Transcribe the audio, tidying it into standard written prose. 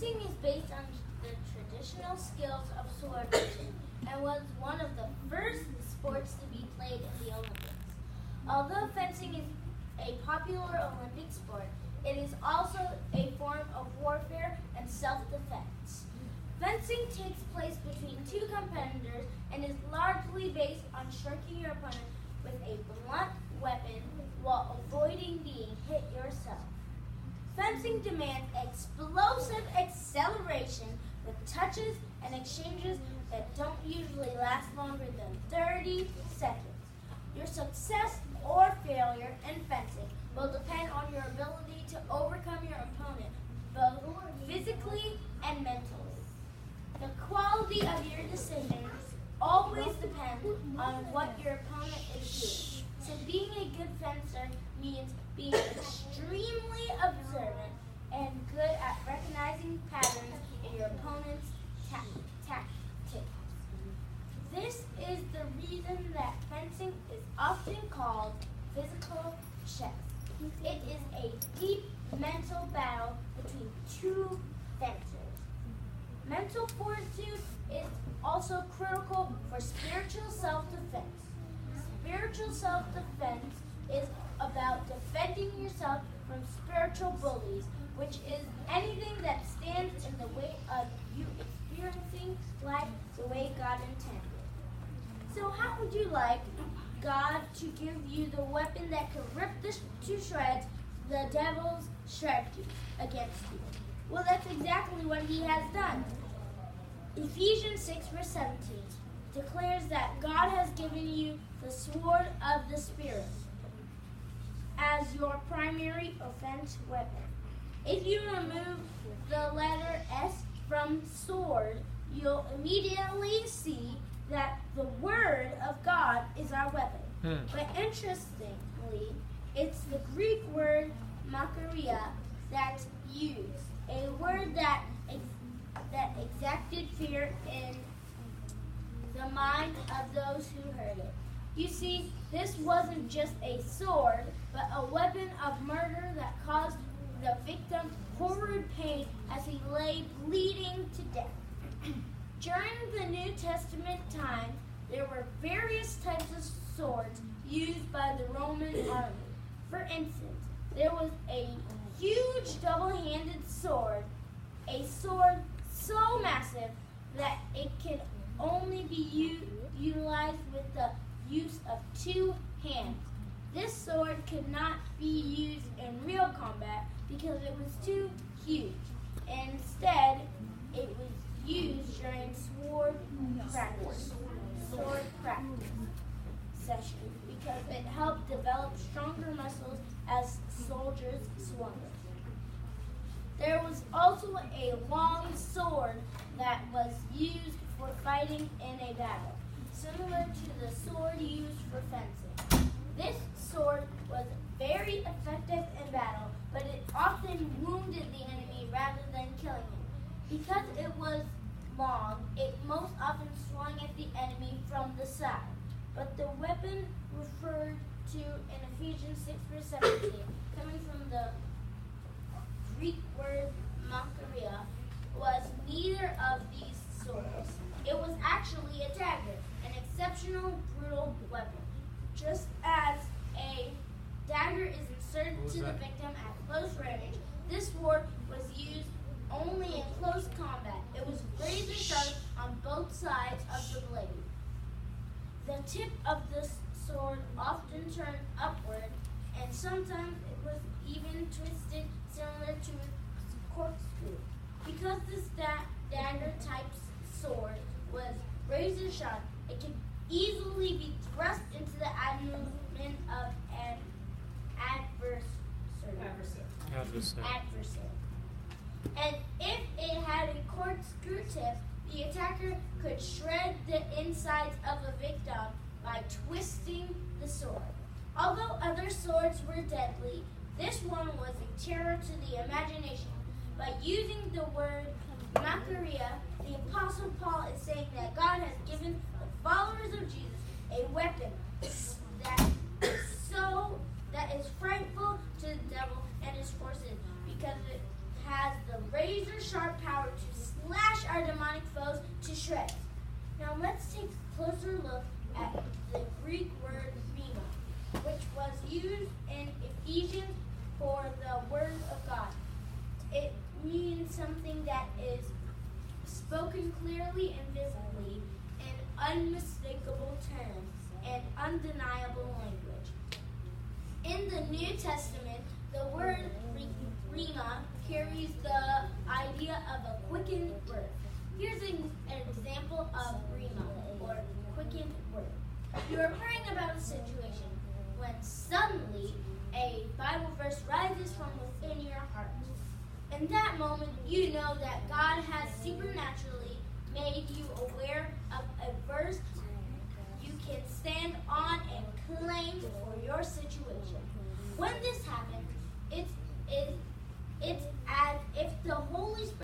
Fencing is based on the traditional skills of swordmanship and was one of the first sports to be played in the Olympics. Although fencing is a popular Olympic sport, it is also a form of warfare and self-defense. Fencing takes place between two competitors and is largely based on striking your opponent with a blunt weapon while avoiding being hit yourself. Fencing demands explosive acceleration with touches and exchanges that don't usually last longer than 30 seconds. Your success or failure in fencing will depend on your ability to overcome your opponent, both physically and mentally. The quality of your decisions always depends on what your opponent is doing. So being a good fencer means being extremely observant and good at recognizing patterns in your opponent's tactics. This is the reason that fencing is often called physical chess. It is a deep mental battle between two fencers. Mental fortitude is also critical for spiritual self-defense. Spiritual self-defense is about defending yourself from spiritual bullies, which is anything that stands in the way of you experiencing life the way God intended. So how would you like God to give you the weapon that could rip to shreds the devil's strategy against you? Well, that's exactly what he has done. Ephesians 6 verse 17 declares that God has given you the sword of the Spirit as your primary offense weapon. If you remove the letter S from sword, you'll immediately see that the Word of God is our weapon. But interestingly, it's the Greek word makaria that's used, a word that exacted fear in the mind of those who heard it. You see, this wasn't just a sword, but a weapon of murder that caused the victim horrid pain as he lay bleeding to death. During the New Testament times, there were various types of swords used by the Roman army. For instance, there was a huge double-handed sword, a sword so massive that it could only be utilized with the use of two hands. This sword could not be used in real combat because it was too huge. Instead, it was used during sword practice sessions because it helped develop stronger muscles as soldiers swung it. There was also a long sword that was used for fighting in a battle, similar to the sword used for fencing. This sword was very effective in battle, but it often wounded the enemy rather than killing him. Because it was long, it most often swung at the enemy from the side. But the weapon referred to in Ephesians 6 verse 17, coming from the Greek word makaria, was neither of these swords. It was actually a dagger, an exceptional brutal weapon. Just as a dagger is inserted to the victim at close range, this sword was used only in close combat. It was razor sharp on both sides of the blade. The tip of this sword often turned upward, and sometimes it was even twisted similar to a corkscrew. Because this dagger type sword was razor sharp, it could easily be thrust into the abdomen of an adversary. And if it had a corkscrew tip, the attacker could shred the insides of a victim by twisting the sword. Although other swords were deadly, this one was a terror to the imagination. By using the word makaria, the Apostle Paul is saying that God has given the followers of Jesus a weapon that is frightful to the devil and his forces, because it has the razor-sharp power shreds. Now let's take a closer look at the Greek word rhema, which was used in Ephesians for the Word of God. It means something that is spoken clearly and visibly in unmistakable terms and undeniable language. In the New Testament, the word rhema carries the idea of a quickened word. Here's an example of rhema, or quickened word. You are praying about a situation when suddenly a Bible verse rises from within your heart. In that moment, you know that God has supernaturally made you aware of a verse you can stand on and claim for your situation. When this happens, it's as if the Holy Spirit